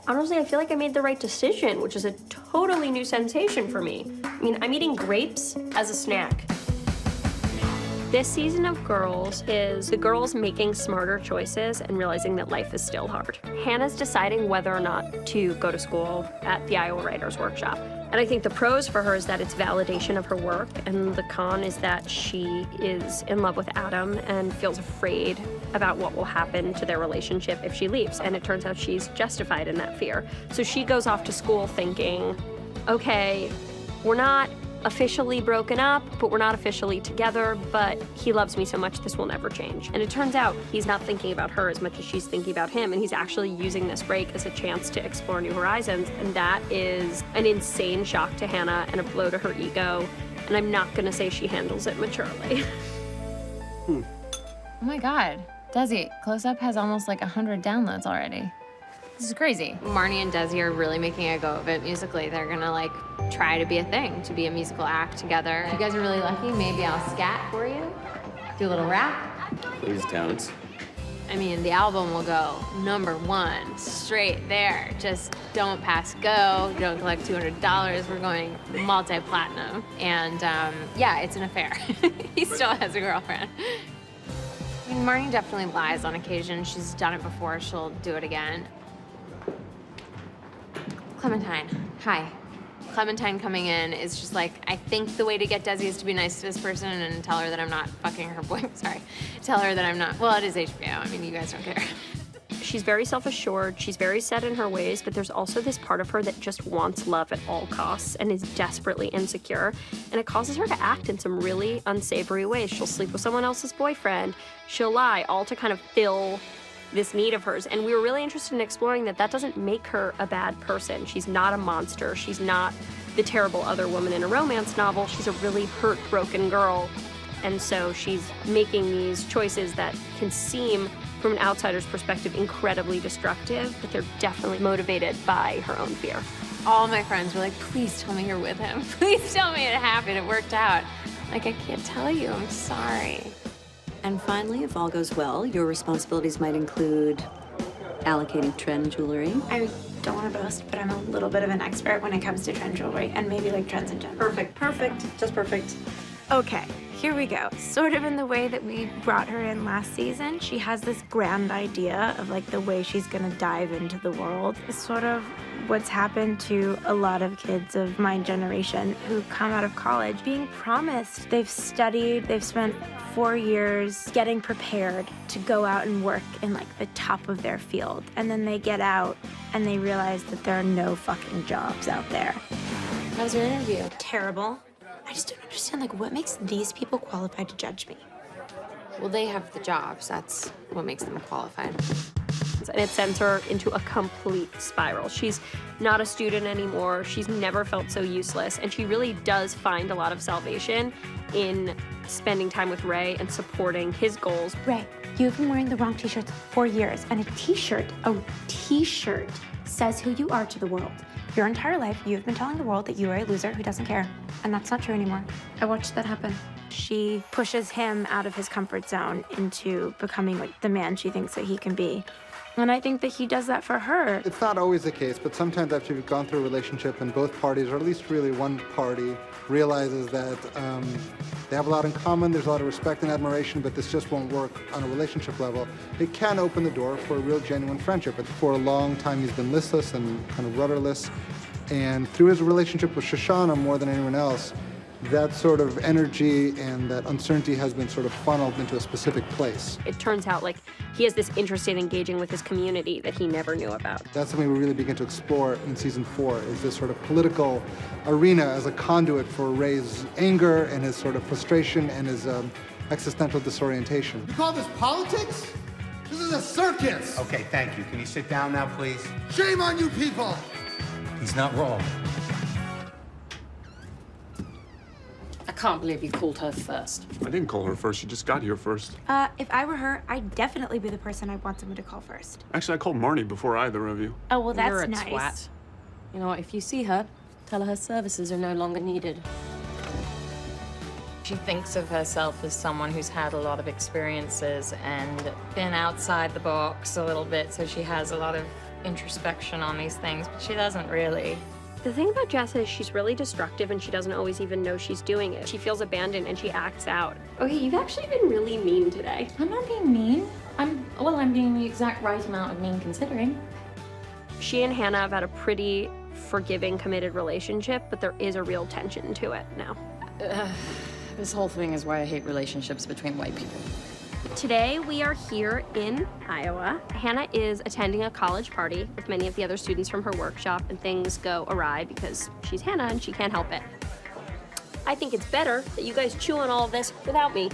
Honestly, I feel like I made the right decision, which is a totally new sensation for me. I mean, I'm eating grapes as a snack. This season of Girls is the girls making smarter choices and realizing that life is still hard. Hannah's deciding whether or not to go to school at the Iowa Writers Workshop. And I think the pros for her is that it's validation of her work, and the con is that she is in love with Adam and feels afraid about what will happen to their relationship if she leaves. And it turns out she's justified in that fear. So she goes off to school thinking, okay, we're not officially broken up, but we're not officially together, but he loves me so much this will never change. And it turns out he's not thinking about her as much as she's thinking about him, and he's actually using this break as a chance to explore new horizons, and that is an insane shock to Hannah and a blow to her ego, and I'm not gonna say she handles it maturely. Oh my God, Desi, Close Up has almost like 100 downloads already. This is crazy. Marnie and Desi are really making a go of it musically. They're gonna like try to be a thing, to be a musical act together. If you guys are really lucky, maybe I'll scat for you, do a little rap. Please don't. I mean, the album will go #1, straight there. Just don't pass go, don't collect $200. We're going multi-platinum. And yeah, it's an affair. He still has a girlfriend. I mean, Marnie definitely lies on occasion. She's done it before, she'll do it again. Clementine, hi. Clementine coming in is just like, I think the way to get Desi is to be nice to this person and tell her that I'm not fucking her boy. Sorry. Tell her that I'm not, well, it is HBO. I mean, you guys don't care. She's very self-assured, she's very set in her ways, but there's also this part of her that just wants love at all costs and is desperately insecure, and it causes her to act in some really unsavory ways. She'll sleep with someone else's boyfriend, she'll lie, all to kind of fill this need of hers. And we were really interested in exploring that doesn't make her a bad person. She's not a monster. She's not the terrible other woman in a romance novel. She's a really hurt, broken girl. And so she's making these choices that can seem, from an outsider's perspective, incredibly destructive, but they're definitely motivated by her own fear. All my friends were like, please tell me you're with him. Please tell me it happened, it worked out. Like, I can't tell you, I'm sorry. And finally, if all goes well, your responsibilities might include allocating trend jewelry. I don't want to boast, but I'm a little bit of an expert when it comes to trend jewelry, and maybe like trends in general. Perfect, just perfect. Okay, here we go. Sort of in the way that we brought her in last season, she has this grand idea of like the way she's gonna dive into the world. It's sort of what's happened to a lot of kids of my generation who come out of college being promised. They've studied, they've spent 4 years getting prepared to go out and work in like the top of their field. And then they get out and they realize that there are no fucking jobs out there. How was your interview? Terrible. I just don't understand, like, what makes these people qualified to judge me? Well, they have the jobs. That's what makes them qualified. And it sends her into a complete spiral. She's not a student anymore. She's never felt so useless. And she really does find a lot of salvation in spending time with Ray and supporting his goals. Ray, you've been wearing the wrong t-shirts for years, and a t-shirt says who you are to the world. Your entire life, you've been telling the world that you are a loser who doesn't care, and that's not true anymore. I watched that happen. She pushes him out of his comfort zone into becoming like the man she thinks that he can be. And I think that he does that for her. It's not always the case, but sometimes after you've gone through a relationship and both parties, or at least really one party, realizes that they have a lot in common, there's a lot of respect and admiration, but this just won't work on a relationship level, it can open the door for a real genuine friendship. But for a long time, he's been listless and kind of rudderless. And through his relationship with Shoshanna, more than anyone else, that sort of energy and that uncertainty has been sort of funneled into a specific place. It turns out like he has this interest in engaging with his community that he never knew about. That's something we really begin to explore in season 4, is this sort of political arena as a conduit for Ray's anger and his sort of frustration and his existential disorientation. You call this politics? This is a circus! Okay, thank you. Can you sit down now, please? Shame on you people! He's not wrong. I can't believe you called her first. I didn't call her first. She just got here first. If I were her, I'd definitely be the person I'd want someone to call first. Actually, I called Marnie before either of you. Oh, well, that's You're a nice. twat. You know what? If you see her, tell her services are no longer needed. She thinks of herself as someone who's had a lot of experiences and been outside the box a little bit, so she has a lot of introspection on these things, but she doesn't really. The thing about Jessa is she's really destructive and she doesn't always even know she's doing it. She feels abandoned and she acts out. Okay, you've actually been really mean today. I'm not being mean. I'm being the exact right amount of mean considering. She and Hannah have had a pretty forgiving, committed relationship, but there is a real tension to it now. This whole thing is why I hate relationships between white people. Today, we are here in Iowa. Hannah is attending a college party with many of the other students from her workshop, and things go awry because she's Hannah and she can't help it. I think it's better that you guys chew on all of this without me.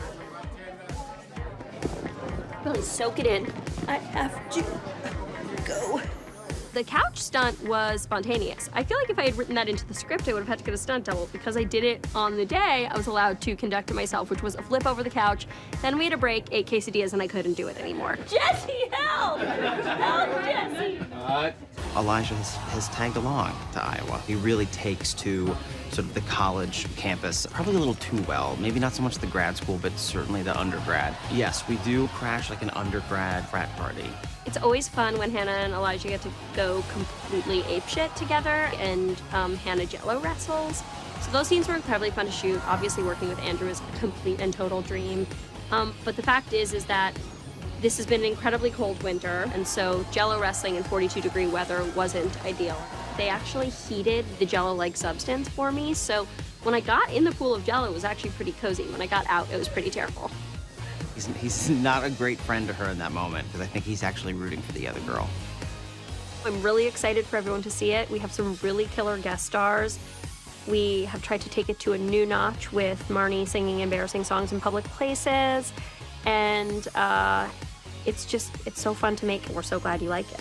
Really soak it in. I have to go. The couch stunt was spontaneous. I feel like if I had written that into the script, I would have had to get a stunt double. Because I did it on the day, I was allowed to conduct it myself, which was a flip over the couch. Then we had a break, ate quesadillas, and I couldn't do it anymore. Jesse, help! Help, Jesse! Elijah has tagged along to Iowa. He really takes to sort of the college campus probably a little too well. Maybe not so much the grad school, but certainly the undergrad. Yes, we do crash like an undergrad frat party. It's always fun when Hannah and Elijah get to go completely apeshit together, and Hannah Jello wrestles. So those scenes were incredibly fun to shoot. Obviously, working with Andrew is a complete and total dream. But the fact is that this has been an incredibly cold winter, and so Jello wrestling in 42-degree weather wasn't ideal. They actually heated the Jello-like substance for me, so when I got in the pool of Jello, it was actually pretty cozy. When I got out, it was pretty terrible. He's not a great friend to her in that moment, because I think he's actually rooting for the other girl. I'm really excited for everyone to see it. We have some really killer guest stars. We have tried to take it to a new notch with Marnie singing embarrassing songs in public places. And it's so fun to make, and we're so glad you like it.